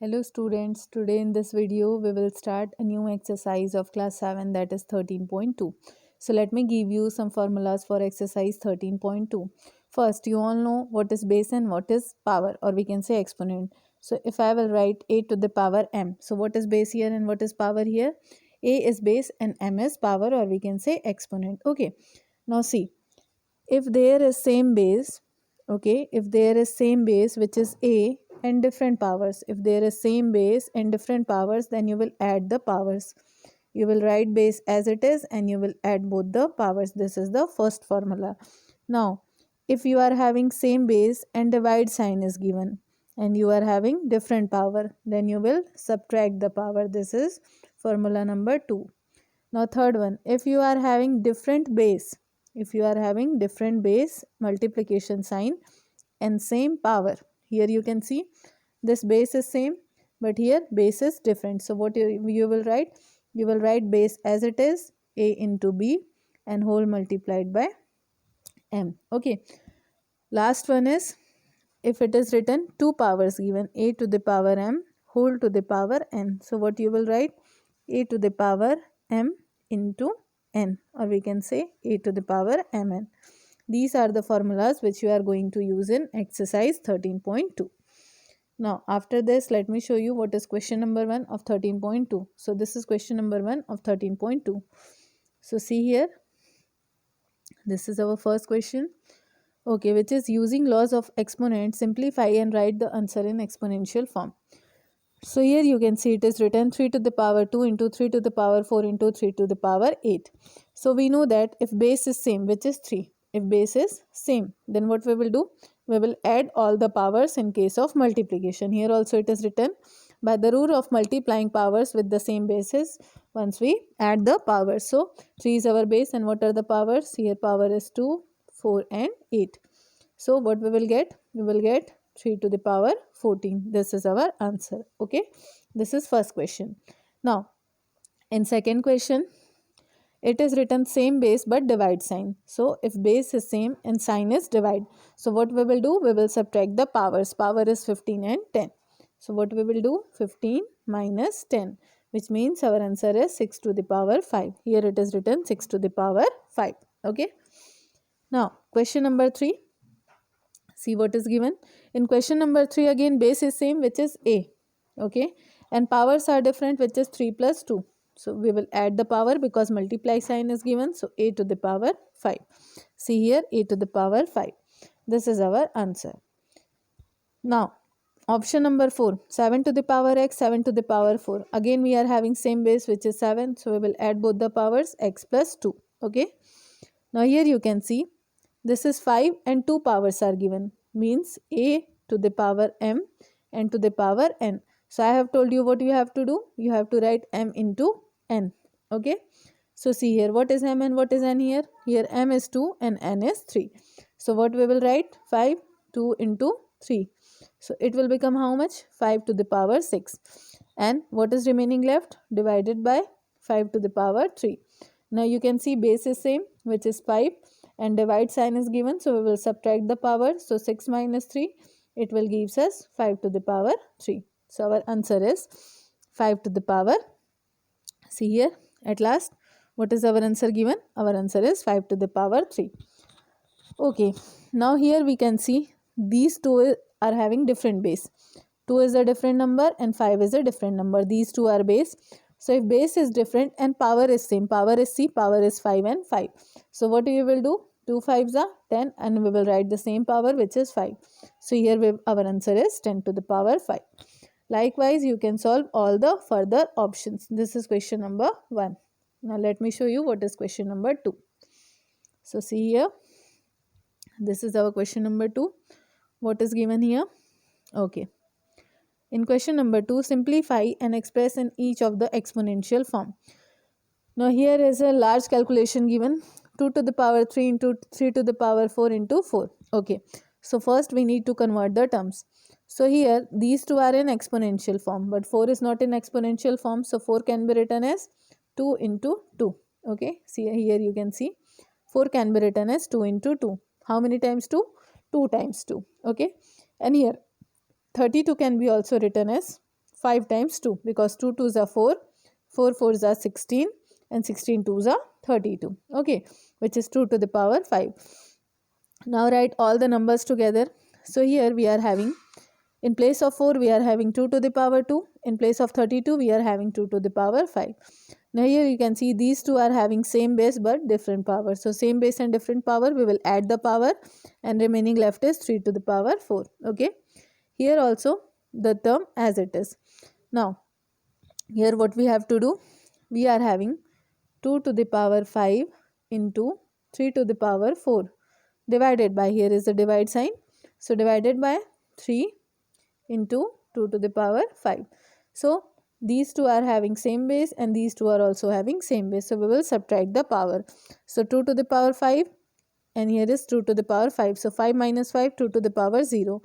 Hello students, today in this video we will start a new exercise of class 7, that is 13.2. So let me give you some formulas for exercise 13.2. First, you all know what is base and what is power, or we can say exponent. So if I will write a to the power m, so what is base here and what is power here? A is base and m is power, or we can say exponent. Okay, now see, if there is same base, okay, if there is same base which is a and different powers, if there is same base and different powers, then you will add the powers. You will write base as it is and you will add both the powers. This is the first formula. Now if you are having same base and divide sign is given and you are having different power, then you will subtract the power. This is formula number 2. Now third one, if you are having different base, if you are having different base multiplication sign and same power, here you can see this base is same but here base is different. So what you will write? You will write base as it is, a into b and whole multiplied by m. Okay. Last one is, if it is written two powers given, a to the power m whole to the power n. So what you will write? A to the power m into n, or we can say a to the power mn. These are the formulas which you are going to use in exercise 13.2. Now after this, let me show you what is question number 1 of 13.2. So this is question number 1 of 13.2. So see here, this is our first question. Okay, which is using laws of exponent, simplify and write the answer in exponential form. So here you can see it is written 3 to the power 2 into 3 to the power 4 into 3 to the power 8. So we know that if base is same, which is 3, if base is same, then what we will do? We will add all the powers in case of multiplication. Here also it is written by the rule of multiplying powers with the same bases once we add the powers. So 3 is our base and what are the powers? Here power is 2, 4 and 8. So what we will get? We will get 3 to the power 14. This is our answer. Okay, this is first question. Now in second question, it is written same base but divide sign. So if base is same and sign is divide, so what we will do? We will subtract the powers. Power is 15 and 10. So what we will do? 15 minus 10, which means our answer is 6 to the power 5. Here it is written 6 to the power 5. Okay, now question number 3. See what is given in question number 3. Again base is same, which is a, okay, and powers are different, which is 3 plus 2. So we will add the power because multiply sign is given. So a to the power 5. See here, a to the power 5. This is our answer. Now option number 4, 7 to the power x, 7 to the power 4. Again we are having same base, which is 7. So we will add both the powers, x plus 2. Okay, now here you can see this is 5 and 2 powers are given, means a to the power m and to the power n. So I have told you what you have to do. You have to write m into n. Okay, so see here, what is m and what is n here? Here m is 2 and n is 3. So what we will write? 5, 2 into 3. So it will become how much? 5 to the power 6. And what is remaining left? Divided by 5 to the power 3. Now you can see base is same, which is 5, and divide sign is given. So we will subtract the power. So 6 minus 3, it will gives us 5 to the power 3. So our answer is 5 to the power. See here, at last, what is our answer given? Our answer is 5 to the power 3. Okay, now here we can see these two are having different base. 2 is a different number and 5 is a different number. These two are base. So if base is different and power is same, power is C, power is 5 and 5. So what we will do? 2 5s are 10 and we will write the same power, which is 5. So here our answer is 10 to the power 5. Likewise, you can solve all the further options. This is question number 1. Now let me show you what is question number 2. So see here, this is our question number 2. What is given here? Okay. In question number 2, simplify and express in each of the exponential form. Now here is a large calculation given, 2 to the power 3 into 3 to the power 4 into 4. Okay, so first we need to convert the terms. So here these two are in exponential form, but 4 is not in exponential form. So 4 can be written as 2 into 2. Okay, see here you can see 4 can be written as 2 into 2. How many times 2? 2 times 2. Okay, and here 32 can be also written as 5 times 2 because 2 2s are 4, 4 4s are 16 and 16 2s are 32. Okay, which is 2 to the power 5. Now write all the numbers together. So here we are having, in place of 4 we are having 2 to the power 2. In place of 32 we are having 2 to the power 5. Now here you can see these two are having same base but different power. So same base and different power, we will add the power and remaining left is 3 to the power 4. Okay. Here also the term as it is. Now here what we have to do, we are having 2 to the power 5 into 3 to the power 4 divided by, here is the divide sign. So divided by 3 into 2 to the power 5. So these two are having same base and these two are also having same base. So we will subtract the power. So 2 to the power 5 and here is 2 to the power 5. So 5 minus 5, 2 to the power 0.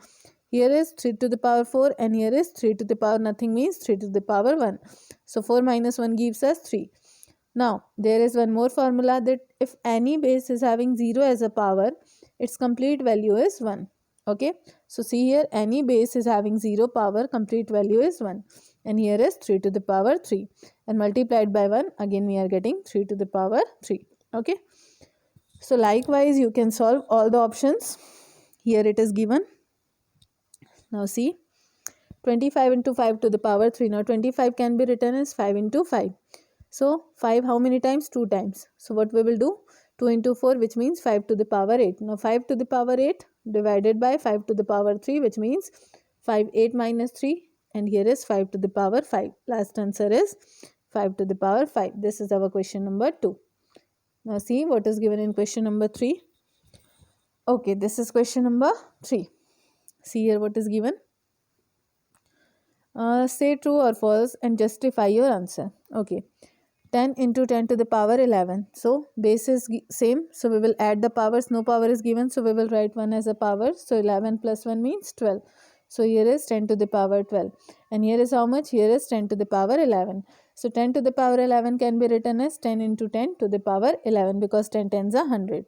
Here is 3 to the power 4 and here is 3 to the power nothing means 3 to the power 1. So 4 minus 1 gives us 3. Now there is one more formula that if any base is having 0 as a power, its complete value is 1. Okay. So see here, any base is having 0 power, complete value is 1. And here is 3 to the power 3. And multiplied by 1, again we are getting 3 to the power 3. Okay. So likewise you can solve all the options. Here it is given. Now see, 25 into 5 to the power 3. Now 25 can be written as 5 into 5. So 5 how many times? 2 times. So what we will do? 2 into 4 which means 5 to the power 8. Now 5 to the power 8 divided by 5 to the power 3 which means 5 8 minus 3 and here is 5 to the power 5. Last answer is 5 to the power 5. This is our question number 2. Now see what is given in question number 3. Okay, this is question number 3. See here what is given. Say true or false and justify your answer. Okay. 10 into 10 to the power 11. So base is same. So we will add the powers. No power is given. So we will write 1 as a power. So 11 plus 1 means 12. So here is 10 to the power 12. And here is how much? Here is 10 to the power 11. So 10 to the power 11 can be written as 10 into 10 to the power 11 because 10 tens are 100.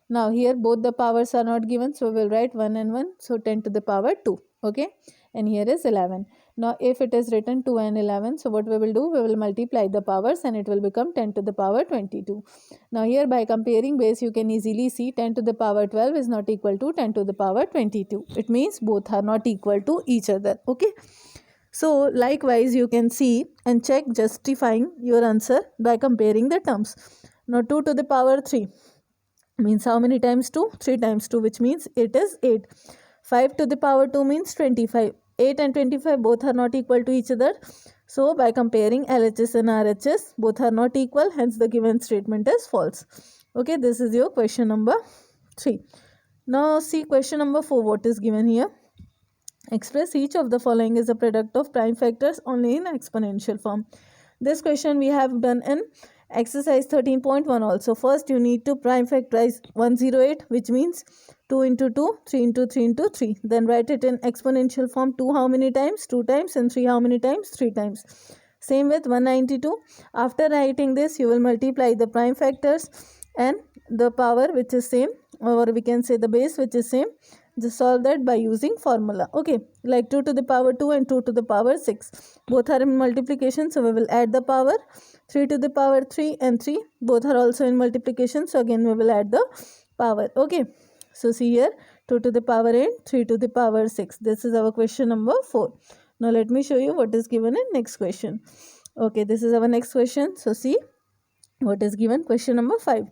Now here both the powers are not given. So we will write 1 and 1. So 10 to the power 2. Okay. And here is 11. Now if it is written 2 and 11, so what we will do? We will multiply the powers and it will become 10 to the power 22. Now here by comparing base you can easily see 10 to the power 12 is not equal to 10 to the power 22. It means both are not equal to each other. Okay. So likewise you can see and check justifying your answer by comparing the terms. Now 2 to the power 3 means how many times 2? 3 times 2 which means it is 8. 5 to the power 2 means 25. 8 and 25 both are not equal to each other. So by comparing LHS and RHS, both are not equal. Hence the given statement is false. Okay, this is your question number 3. Now see question number 4. What is given here? Express each of the following as a product of prime factors only in exponential form. This question we have done in exercise 13.1 also. First you need to prime factorize 108 which means 2 into 2, 3 into 3 into 3. Then write it in exponential form. 2 how many times? 2 times. And 3 how many times? 3 times. Same with 192. After writing this, you will multiply the prime factors and the power which is same, or we can say the base which is same. Just solve that by using formula. Okay, like 2 to the power 2 and 2 to the power 6. Both are in multiplication, so we will add the power. 3 to the power 3 and 3. Both are also in multiplication, so again we will add the power. Okay. So see here 2 to the power 8, 3 to the power 6. This is our question number 4. Now let me show you what is given in next question. Okay, this is our next question. So see what is given. Question number 5.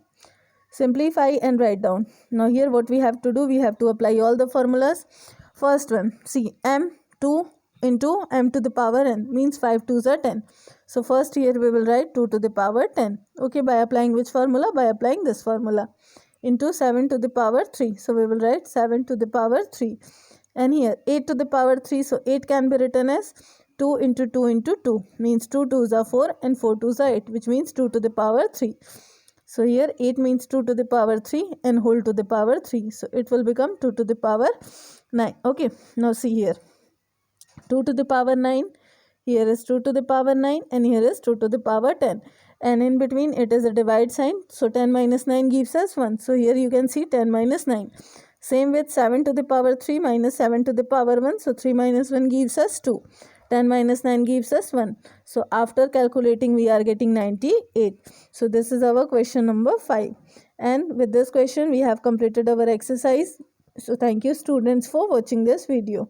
Simplify and write down. Now here what we have to do, we have to apply all the formulas. First one, see m2 into m to the power n means 5 2s are 10. So first here we will write 2 to the power 10. Okay, by applying which formula? By applying this formula. Into 7 to the power 3. So we will write 7 to the power 3. And here 8 to the power 3. So 8 can be written as 2 into 2 into 2. Means 2 2s are 4 and 4 2s are 8. Which means 2 to the power 3. So here 8 means 2 to the power 3 and whole to the power 3. So it will become 2 to the power 9. Okay. Now see here. 2 to the power 9. Here is 2 to the power 9 and here is 2 to the power 10. And in between it is a divide sign. So 10 minus 9 gives us 1. So here you can see 10 minus 9. Same with 7 to the power 3 minus 7 to the power 1. So 3 minus 1 gives us 2. 10 minus 9 gives us 1. So after calculating we are getting 98. So this is our question number 5. And with this question we have completed our exercise. So thank you students for watching this video.